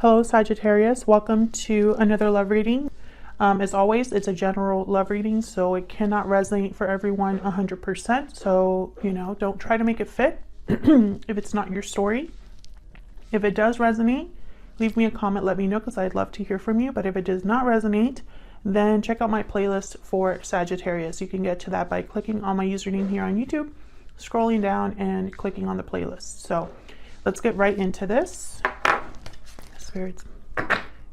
Hello Sagittarius, welcome to another love reading. As always, it's a general love reading, so it cannot resonate for everyone 100%. So, don't try to make it fit if it's not your story. If it does resonate, leave me a comment, let me know, because I'd love to hear from you. But if it does not resonate, then check out my playlist for Sagittarius. You can get to that by clicking on my username here on YouTube, scrolling down and clicking on the playlist. So let's get right into this. Spirits,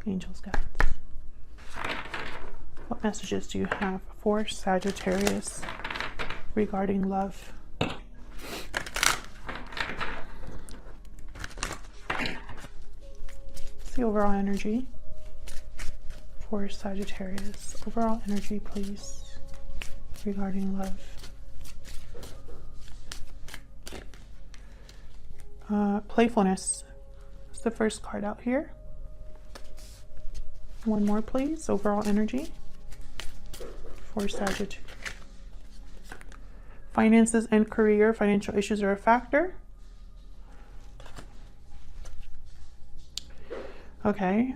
angels, guides. What messages do you have for Sagittarius regarding love? The overall energy for Sagittarius. Overall energy, please, regarding love. Playfulness is the first card out here. One more, please. Overall energy for Sagittarius. Finances and career. Financial issues are a factor. Okay.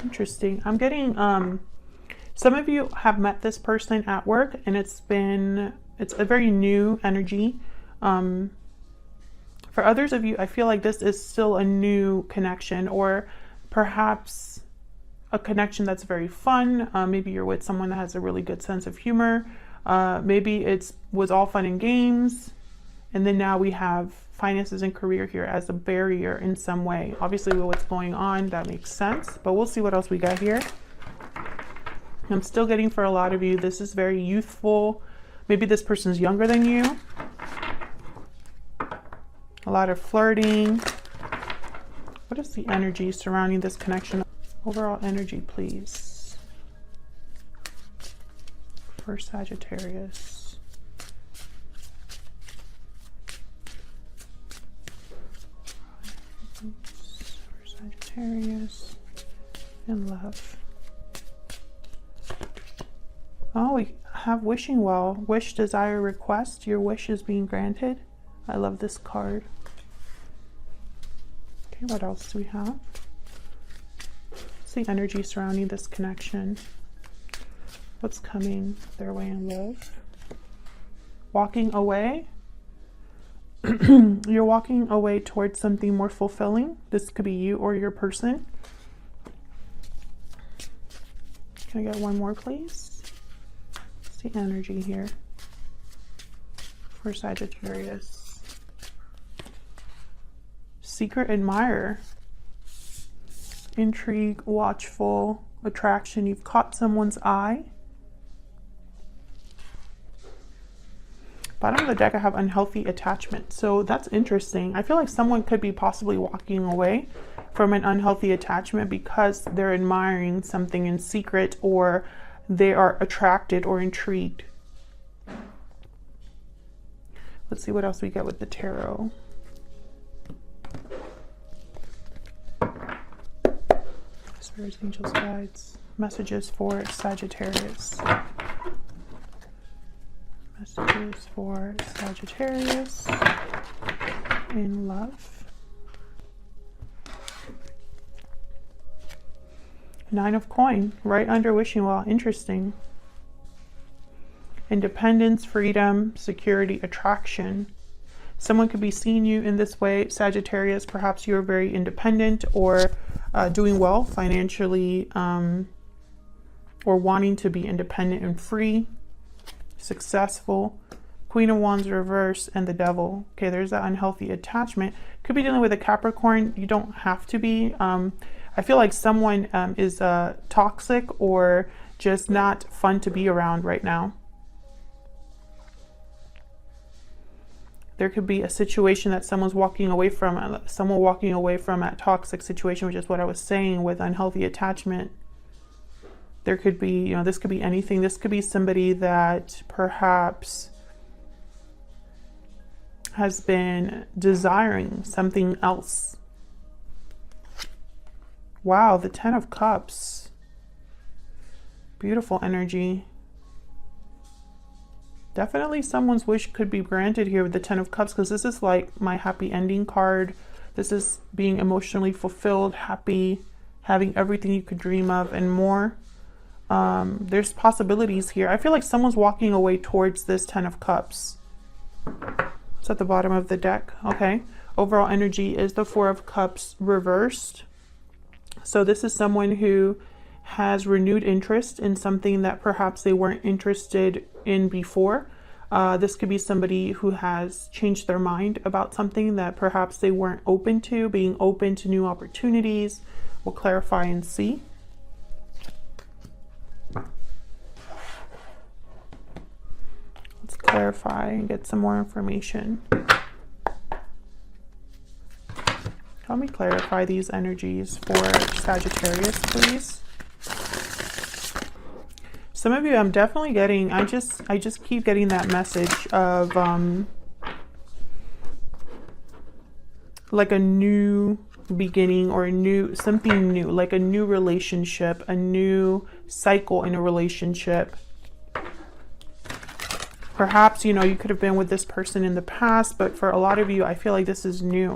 Interesting. I'm getting some of you have met this person at work, and it's a very new energy. For others of you, I feel like this is still a new connection, or perhaps a connection that's very fun. Maybe you're with someone that has a really good sense of humor. Maybe it was all fun and games, and then now we have finances and career here as a barrier in some way. Obviously, with what's going on, that makes sense, but we'll see what else we got here. I'm still getting, for a lot of you, this is very youthful. Maybe this person's younger than you. A lot of flirting. What is the energy surrounding this connection? Overall energy, please, for Sagittarius. For Sagittarius and love. Oh, we have wishing well. Wish, desire, request. Your wish is being granted. I love this card. Okay, what else do we have? What's the energy surrounding this connection? What's coming their way in love? Walking away. You're walking away towards something more fulfilling. This could be you or your person. Can I get one more, please? The energy here for Sagittarius. Secret admirer. Intrigue, watchful, attraction. You've caught someone's eye. Bottom of the deck, I have unhealthy attachment. So that's interesting. I feel like someone could be possibly walking away from an unhealthy attachment because they're admiring something in secret, or they are attracted or intrigued. Let's see what else we get with the tarot. Spirits, angels, guides. Messages for Sagittarius. Messages for Sagittarius in love. 9 of coin, right under wishing well. Interesting. Independence, freedom, security, attraction. Someone could be seeing you in this way, Sagittarius. Perhaps you're very independent, or doing well financially, or wanting to be independent and free, successful. Queen of Wands reverse and the Devil. Okay, there's that unhealthy attachment. Could be dealing with a Capricorn. You don't have to be. I feel like someone is toxic or just not fun to be around right now. There could be a situation that someone's walking away from, a toxic situation, which is what I was saying with unhealthy attachment. There could be, this could be anything. This could be somebody that perhaps has been desiring something else. Wow, the 10 of Cups. Beautiful energy. Definitely someone's wish could be granted here with the Ten of Cups, because this is like my happy ending card. This is being emotionally fulfilled, happy, having everything you could dream of and more. There's possibilities here. I feel like someone's walking away towards this Ten of Cups. It's at the bottom of the deck. Okay. Overall energy is the Four of Cups reversed. So this is someone who has renewed interest in something that perhaps they weren't interested in before. This could be somebody who has changed their mind about something that perhaps they weren't open to, being open to new opportunities. We'll clarify and see. Let's clarify and get some more information. Help me clarify these energies for Sagittarius, please. Some of you, I'm definitely getting, I just keep getting that message of like a new beginning, or something new, like a new relationship, a new cycle in a relationship. Perhaps, you know, you could have been with this person in the past, but for a lot of you, I feel like this is new.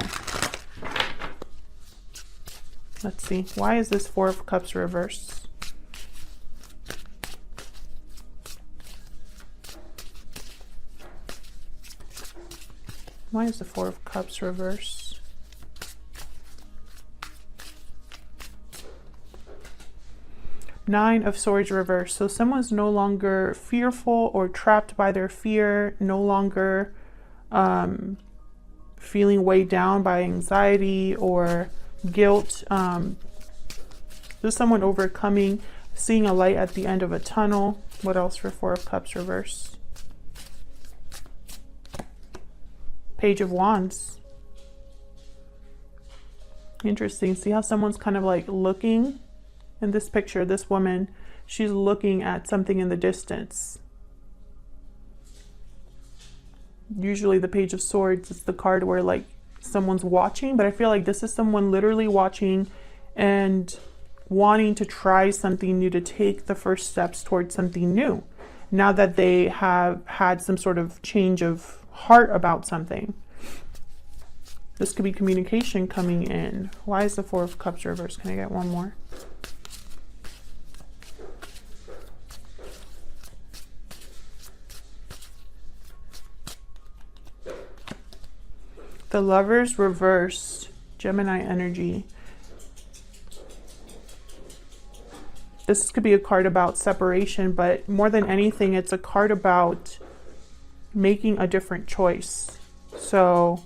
Let's see. Why is this Four of Cups reversed? Why is the Four of Cups reversed? Nine of Swords reversed. So someone's no longer fearful or trapped by their fear, no longer feeling weighed down by anxiety or guilt. There's someone overcoming, seeing a light at the end of a tunnel. What else for Four of Cups reversed? Page of Wands. Interesting. See how someone's kind of like looking in this picture, this woman, she's looking at something in the distance. Usually the Page of Swords is the card where like someone's watching, but I feel like this is someone literally watching and wanting to try something new, to take the first steps towards something new, now that they have had some sort of change of heart about something. This could be communication coming in. Why is the Four of Cups reversed? Can I get one more? The Lovers reversed, Gemini energy. This could be a card about separation, but more than anything, it's a card about making a different choice. So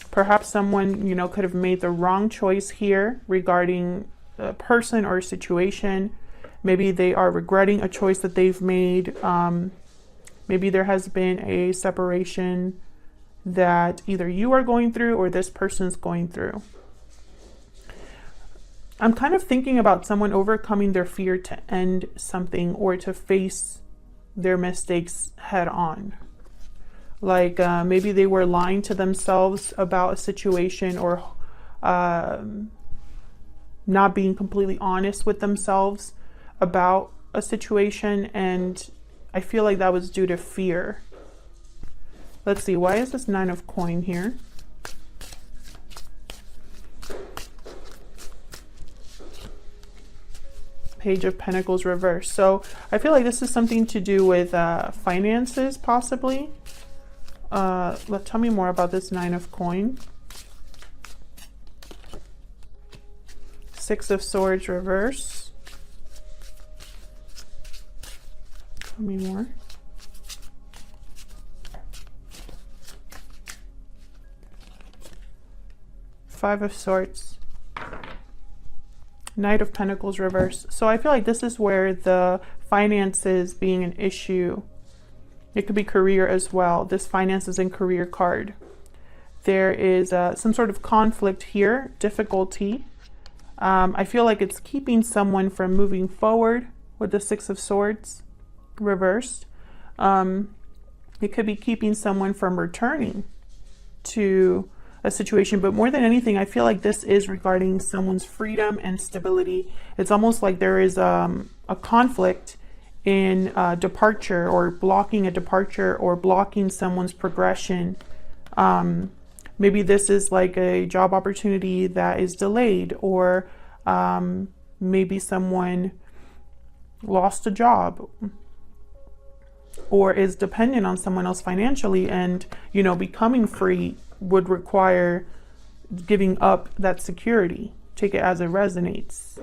perhaps someone, you know, could have made the wrong choice here regarding a person or a situation. Maybe they are regretting a choice that they've made. Maybe there has been a separation that either you are going through or this person's going through. I'm kind of thinking about someone overcoming their fear to end something or to face their mistakes head on. Like maybe they were lying to themselves about a situation, or not being completely honest with themselves about a situation, and I feel like that was due to fear. Let's see, why is this Nine of Coin here? Page of Pentacles reversed. So I feel like this is something to do with finances, possibly. Tell me more about this Nine of Coin. Six of Swords reverse. Tell me more. Five of Swords. Knight of Pentacles reverse. So I feel like this is where the finances being an issue. It could be career as well. This finances and career card. There is some sort of conflict here, difficulty. I feel like it's keeping someone from moving forward with the Six of Swords reversed. It could be keeping someone from returning to a situation, but more than anything, I feel like this is regarding someone's freedom and stability. It's almost like there is a conflict in departure, or blocking a departure, or blocking someone's progression. Maybe this is like a job opportunity that is delayed, or maybe someone lost a job or is dependent on someone else financially, and, you know, becoming free would require giving up that security. Take it as it resonates.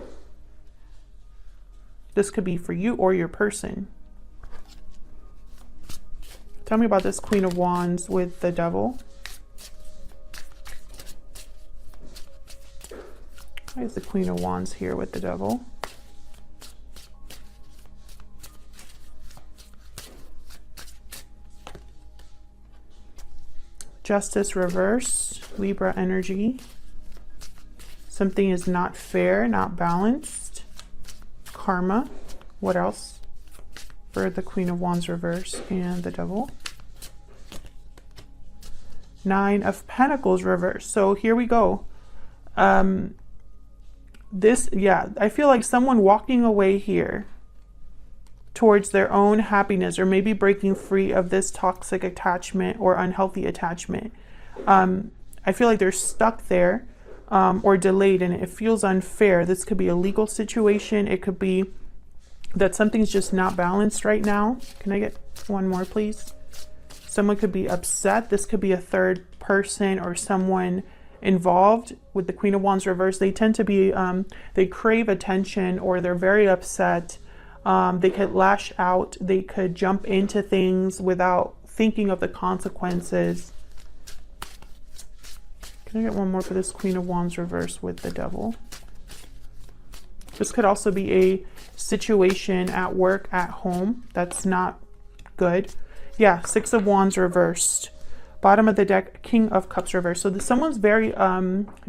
This could be for you or your person. Tell me about this Queen of Wands with the Devil. Why is the Queen of Wands here with the Devil? Justice reverse, Libra energy. Something is not fair, not balanced. Karma. What else for the Queen of Wands reverse and the Devil? Nine of Pentacles reverse. So here we go. I feel like someone walking away here towards their own happiness, or maybe breaking free of this toxic attachment or unhealthy attachment. I feel like they're stuck there, or delayed, and it feels unfair. This could be a legal situation. It could be that something's just not balanced right now. Can I get one more, please? Someone could be upset. This could be a third person or someone involved with the Queen of Wands reverse. They tend to be, they crave attention, or they're very upset. They could lash out. They could jump into things without thinking of the consequences. Can I get one more for this Queen of Wands reverse with the Devil? This could also be a situation at work, at home. That's not good. Yeah, Six of Wands reversed. Bottom of the deck, King of Cups reversed. So someone's very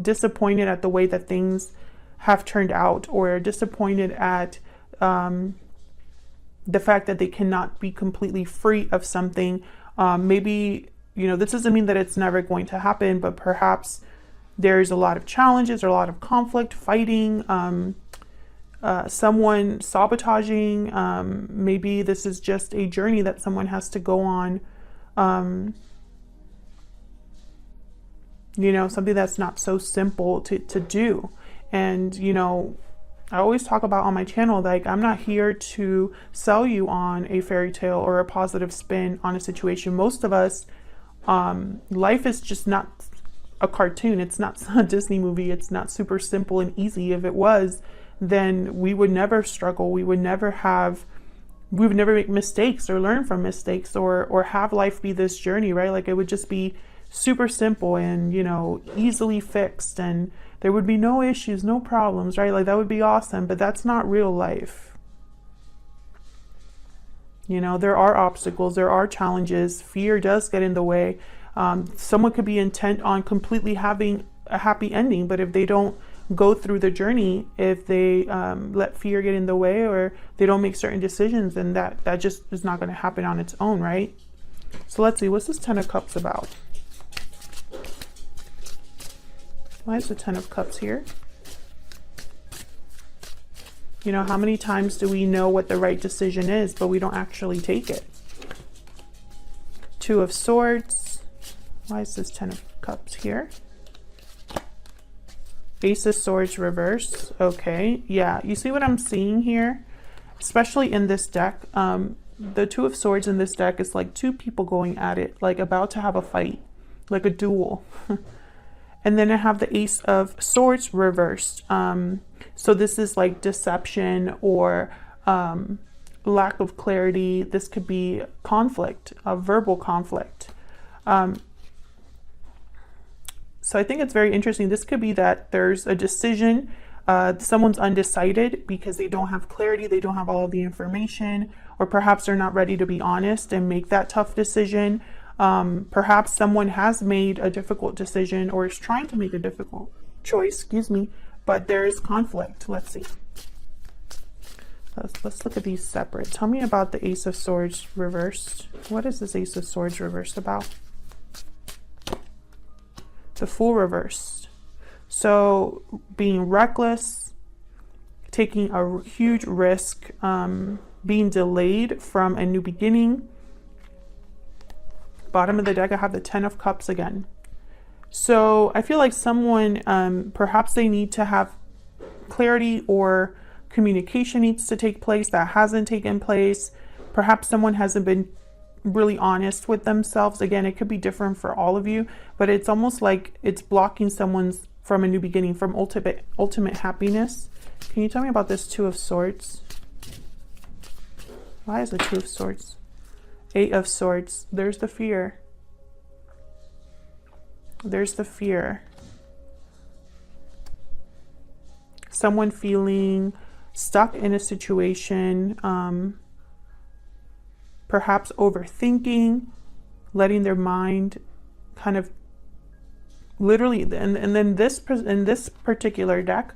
disappointed at the way that things have turned out, or disappointed at the fact that they cannot be completely free of something. Maybe, you know, this doesn't mean that it's never going to happen, but perhaps there's a lot of challenges, or a lot of conflict, fighting, someone sabotaging. Maybe this is just a journey that someone has to go on. You know, something that's not so simple to do. And, you know, I always talk about on my channel, like, I'm not here to sell you on a fairy tale or a positive spin on a situation. Most of us, life is just not a cartoon. It's not a Disney movie. It's not super simple and easy. If it was, then we would never struggle. We would never make mistakes, or learn from mistakes, or have life be this journey, right? Like, it would just be super simple and, you know, easily fixed, and there would be no issues, no problems, right? Like, that would be awesome, but that's not real life. You know, there are obstacles, there are challenges. Fear does get in the way. Someone could be intent on completely having a happy ending, but if they don't go through the journey, if they let fear get in the way, or they don't make certain decisions, then that just is not going to happen on its own, right? So let's see, what's this Ten of Cups about? Why is the Ten of Cups here? You know, how many times do we know what the right decision is, but we don't actually take it? Two of Swords. Why is this Ten of Cups here? Ace of Swords reverse. Okay, yeah, you see what I'm seeing here? Especially in this deck, the Two of Swords in this deck is like two people going at it, like about to have a fight, like a duel. And then I have the Ace of Swords reversed. So this is like deception, or lack of clarity. This could be conflict, a verbal conflict. So I think it's very interesting. This could be that there's a decision, someone's undecided because they don't have clarity, they don't have all of the information, or perhaps they're not ready to be honest and make that tough decision. Perhaps someone has made a difficult decision, or is trying to make a difficult choice, but there is conflict. Let's see. Let's look at these separate. Tell me about the Ace of Swords reversed. What is this Ace of Swords reversed about? The Fool reversed. So being reckless, taking a huge risk, being delayed from a new beginning. Bottom of the deck, I have the 10 of Cups again. So I feel like someone, perhaps they need to have clarity, or communication needs to take place that hasn't taken place. Perhaps someone hasn't been really honest with themselves. Again, it could be different for all of you, but it's almost like it's blocking someone's from a new beginning, from ultimate happiness. Can you tell me about this Two of Swords? Why is the Two of Swords? Eight of Swords. There's the fear. There's the fear. Someone feeling stuck in a situation, perhaps overthinking, letting their mind kind of literally, and then this, in this particular deck,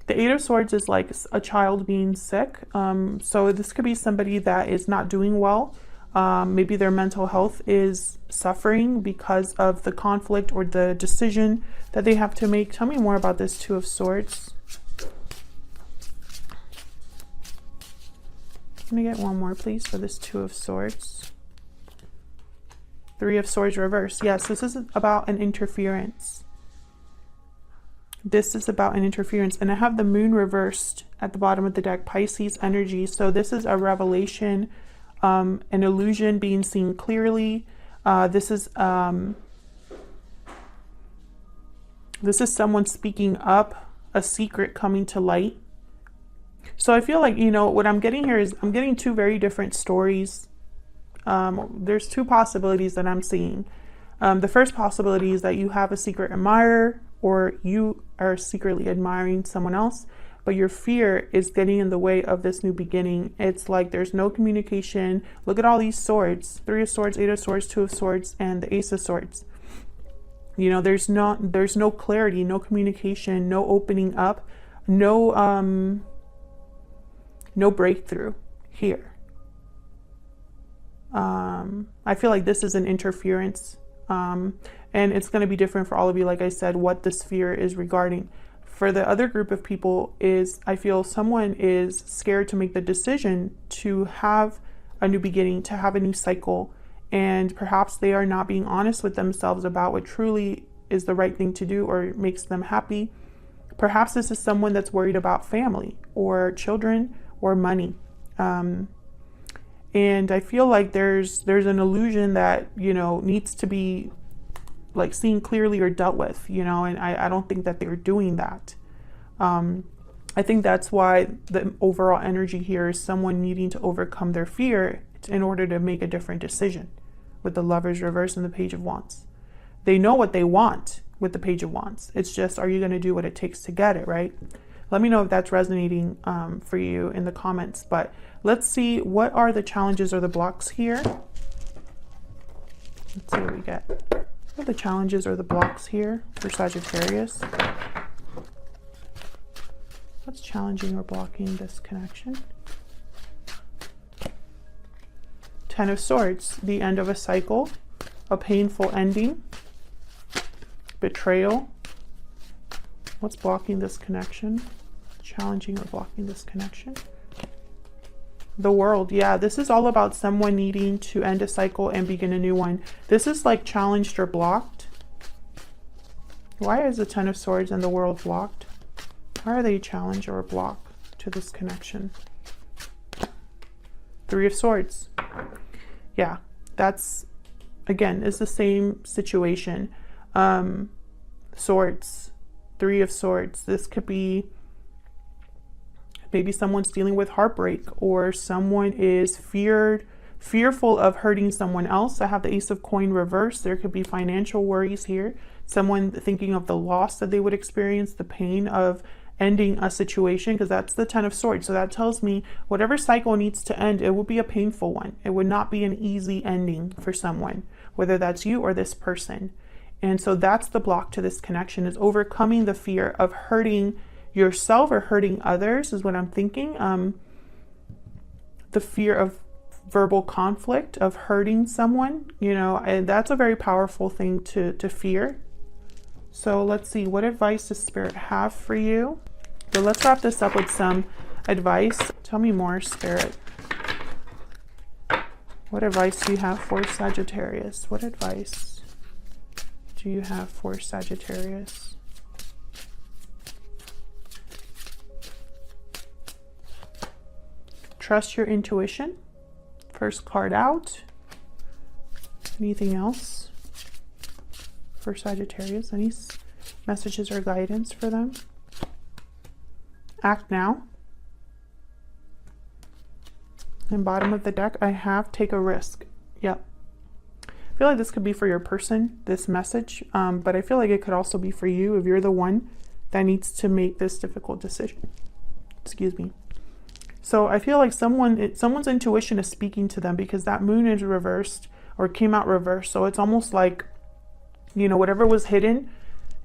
the Eight of Swords is like a child being sick. So this could be somebody that is not doing well. Maybe their mental health is suffering because of the conflict or the decision that they have to make. Tell me more about this Two of Swords. Let me get one more, please, for this Two of Swords. Three of Swords reverse. Yes, this is about an interference. This is about an interference. And I have the Moon reversed at the bottom of the deck, Pisces energy. So this is a revelation, an illusion being seen clearly. This is someone speaking up, a secret coming to light. So I feel like, you know, what I'm getting here is I'm getting two very different stories. There's two possibilities that I'm seeing. The first possibility is that you have a secret admirer, or you are secretly admiring someone else, but your fear is getting in the way of this new beginning. It's like there's no communication. Look at all these swords: Three of Swords, Eight of Swords, Two of Swords, and the Ace of Swords. You know, there's no clarity, no communication, no opening up, no breakthrough here. I feel like this is an interference, and it's going to be different for all of you, like I said, what this fear is regarding. For the other group of people is, I feel someone is scared to make the decision to have a new beginning, to have a new cycle, and perhaps they are not being honest with themselves about what truly is the right thing to do or makes them happy. Perhaps this is someone that's worried about family or children or money. And I feel like there's an illusion that, you know, needs to be like seen clearly or dealt with, you know, and I don't think that they're doing that. I think that's why the overall energy here is someone needing to overcome their fear in order to make a different decision, with the Lovers reverse and the Page of Wands. They know what they want with the Page of Wands. It's just, are you going to do what it takes to get it, right? Let me know if that's resonating for you in the comments. But let's see, what are the challenges or the blocks here? Let's see what we get. What are the challenges or the blocks here for Sagittarius? What's challenging or blocking this connection? Ten of Swords, the end of a cycle, a painful ending, betrayal. What's blocking this connection? Challenging or blocking this connection? The World. Yeah, this is all about someone needing to end a cycle and begin a new one. This is like challenged or blocked. Why is the Ten of Swords and the World blocked? Why are they challenged or blocked to this connection? Three of Swords. Yeah, that's, again, is the same situation. Swords. Three of Swords. This could be maybe someone's dealing with heartbreak, or someone is fearful of hurting someone else. I have the Ace of Coin reversed. There could be financial worries here. Someone thinking of the loss that they would experience, the pain of ending a situation, because that's the Ten of Swords. So that tells me whatever cycle needs to end, it will be a painful one. It would not be an easy ending for someone, whether that's you or this person. And so that's the block to this connection, is overcoming the fear of hurting yourself or hurting others, is what I'm thinking. The fear of verbal conflict, of hurting someone, you know, and that's a very powerful thing to fear. So let's see, what advice does Spirit have for you? So let's wrap this up with some advice. Tell me more, Spirit. What advice do you have for Sagittarius? What advice do you have for Sagittarius? Trust your intuition. First card out. Anything else for Sagittarius? Any messages or guidance for them? Act now. And bottom of the deck, I have take a risk. Yep. I feel like this could be for your person, this message, but I feel like it could also be for you if you're the one that needs to make this difficult decision. Excuse me. So I feel like someone's intuition is speaking to them, because that moon is reversed or came out reversed. So it's almost like, you know, whatever was hidden,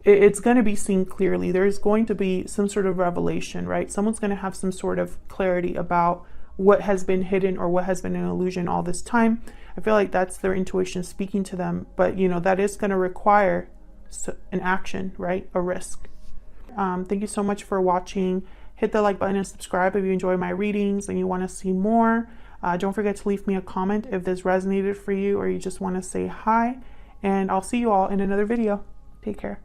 it's going to be seen clearly. There's going to be some sort of revelation, right? Someone's going to have some sort of clarity about what has been hidden or what has been an illusion all this time. I feel like that's their intuition speaking to them. But, you know, that is going to require an action, right? A risk. Thank you so much for watching. Hit the like button and subscribe if you enjoy my readings and you want to see more. Don't forget to leave me a comment if this resonated for you or you just want to say hi. And I'll see you all in another video. Take care.